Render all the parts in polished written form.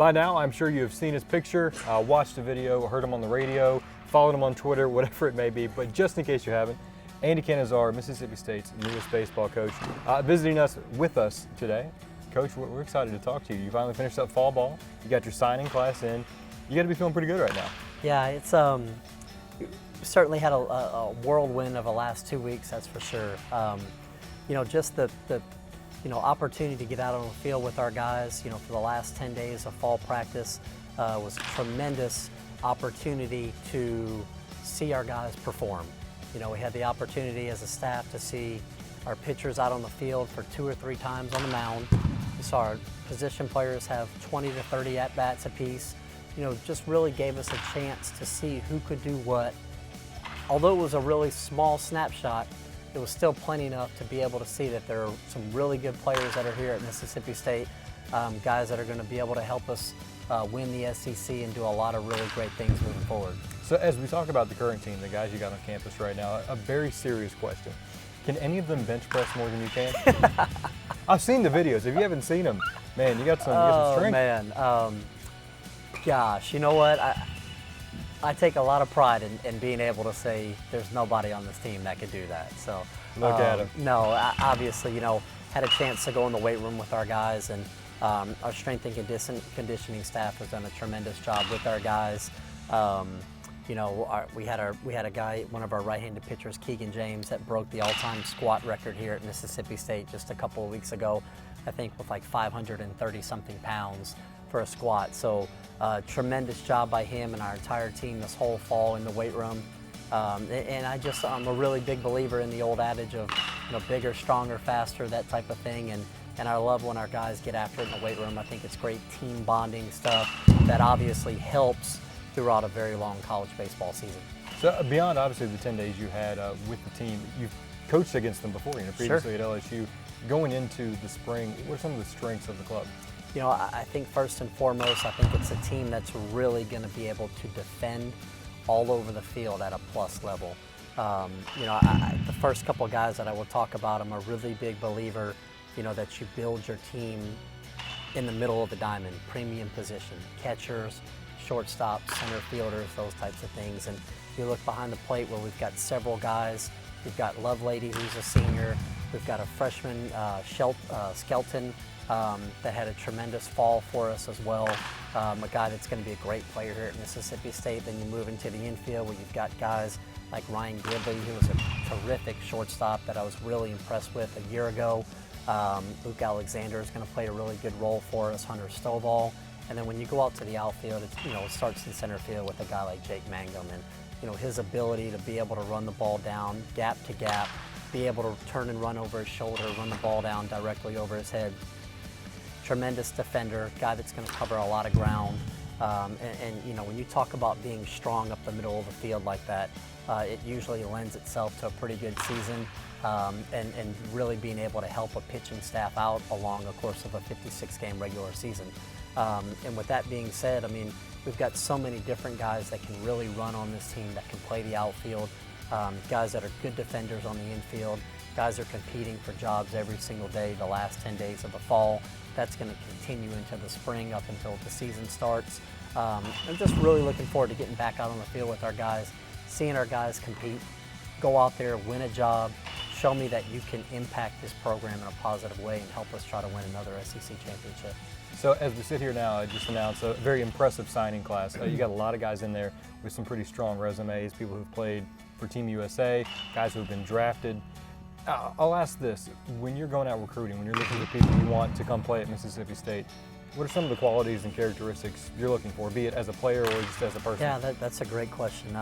By now, I'm sure you have seen his picture, watched the video, heard him on the radio, followed him on Twitter, whatever it may be. But just in case you haven't, Andy Cannizaro, Mississippi State's newest baseball coach, visiting us with us today. Coach, we're excited to talk to you. You finally finished up fall ball. You got your signing class in. You got to be feeling pretty good right now. Yeah, it's certainly had a whirlwind of the last 2 weeks, that's for sure. You know, just the opportunity to get out on the field with our guys, for the last 10 days of fall practice was a tremendous opportunity to see our guys perform. We had the opportunity as a staff to see our pitchers out on the field for 2 or 3 times on the mound. We saw our position players have 20 to 30 at-bats apiece. Just really gave us a chance to see who could do what. Although it was a really small snapshot, it was still plenty enough to be able to see that there are some really good players that are here at Mississippi State, guys that are going to be able to help us win the SEC and do a lot of really great things moving forward. So as we talk about the current team, the guys you got on campus right now, a very serious question. Can any of them bench press more than you can? I've seen the videos. If you haven't seen them, man, you got some strength. Oh, man. Gosh, you know what? I take a lot of pride in being able to say there's nobody on this team that could do that. So look at him. No, obviously, had a chance to go in the weight room with our guys, and our strength and conditioning staff has done a tremendous job with our guys. We had a guy, one of our right-handed pitchers, Keegan James, that broke the all-time squat record here at Mississippi State just a couple of weeks ago, I think with like 530-something pounds for a squat. So tremendous job by him and our entire team this whole fall in the weight room. And I'm a really big believer in the old adage of bigger, stronger, faster, that type of thing. And I love when our guys get after it in the weight room. I think it's great team bonding stuff that obviously helps throughout a very long college baseball season. So beyond obviously the 10 days you had with the team, you've coached against them before, previously Sure. at LSU. Going into the spring, what are some of the strengths of the club? I think first and foremost, I think it's a team that's really going to be able to defend all over the field at a plus level. The first couple of guys that I will talk about, I'm a really big believer, that you build your team in the middle of the diamond, premium position, catchers, shortstops, center fielders, those types of things. And you look behind the plate where we've got several guys. We've got Lovelady, who's a senior. We've got a freshman, Skelton, that had a tremendous fall for us as well. A guy that's going to be a great player here at Mississippi State. Then you move into the infield where you've got guys like Ryan Gridley, who was a terrific shortstop that I was really impressed with a year ago. Luke Alexander is going to play a really good role for us, Hunter Stovall. And then when you go out to the outfield, it starts in center field with a guy like Jake Mangum. And his ability to be able to run the ball down, gap to gap, be able to turn and run over his shoulder, run the ball down directly over his head. Tremendous defender, guy that's going to cover a lot of ground. When you talk about being strong up the middle of the field like that, it usually lends itself to a pretty good season and really being able to help a pitching staff out along the course of a 56-game regular season. And with that being said, we've got so many different guys that can really run on this team, that can play the outfield, guys that are good defenders on the infield, guys are competing for jobs every single day the last 10 days of the fall. That's going to continue into the spring up until the season starts. I'm just really looking forward to getting back out on the field with our guys, seeing our guys compete, go out there, win a job, show me that you can impact this program in a positive way and help us try to win another SEC championship. So as we sit here now, I just announced a very impressive signing class. You got a lot of guys in there with some pretty strong resumes, people who've played for Team USA, guys who've been drafted. I'll ask this, when you're going out recruiting, when you're looking for people you want to come play at Mississippi State, what are some of the qualities and characteristics you're looking for, be it as a player or just as a person? Yeah, that's a great question.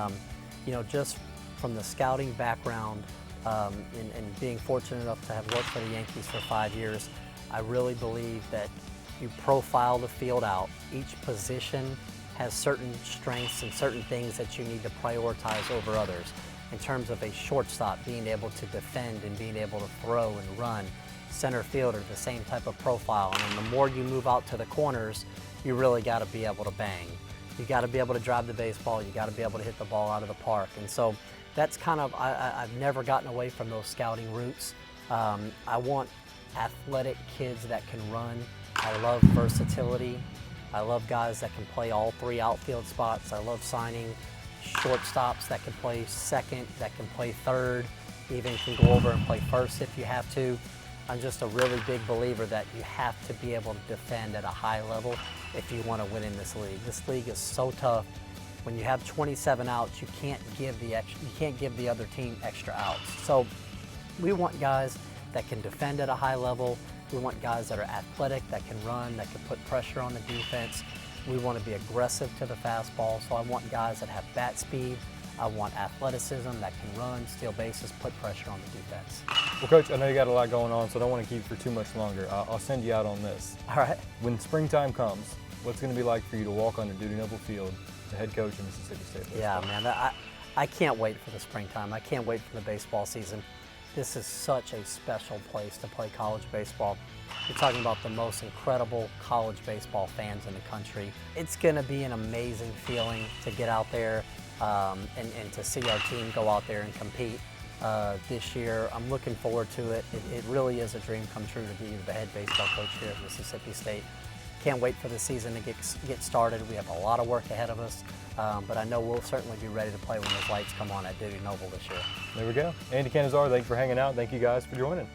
Just from the scouting background and being fortunate enough to have worked for the Yankees for 5 years, I really believe that you profile the field out. Each position has certain strengths and certain things that you need to prioritize over others. In terms of a shortstop, being able to defend and being able to throw and run. Center fielder, the same type of profile. And then the more you move out to the corners, you really got to be able to bang. You got to be able to drive the baseball. You got to be able to hit the ball out of the park. And so that's kind of, I've never gotten away from those scouting roots. I want athletic kids that can run. I love versatility. I love guys that can play all three outfield spots. I love signing shortstops that can play second, that can play third, even can go over and play first if you have to. I'm just a really big believer that you have to be able to defend at a high level if you want to win in this league. This league is so tough. When you have 27 outs, you can't give the other team extra outs. So we want guys that can defend at a high level. We want guys that are athletic, that can run, that can put pressure on the defense. We want to be aggressive to the fastball. So I want guys that have bat speed. I want athleticism, that can run, steal bases, put pressure on the defense. Well, Coach, I know you got a lot going on, so I don't want to keep you for too much longer. I'll send you out on this. All right. When springtime comes, what's going to be like for you to walk onto Dudy Noble Field, the head coach of Mississippi State Baseball? Yeah, man, I can't wait for the springtime. I can't wait for the baseball season. This is such a special place to play college baseball. You're talking about the most incredible college baseball fans in the country. It's going to be an amazing feeling to get out there and to see our team go out there and compete this year. I'm looking forward to it. It really is a dream come true to be the head baseball coach here at Mississippi State. Can't wait for the season to get started. We have a lot of work ahead of us, but I know we'll certainly be ready to play when those lights come on at Dudy Noble this year. There we go. Andy Cannizaro, thank you for hanging out. Thank you guys for joining.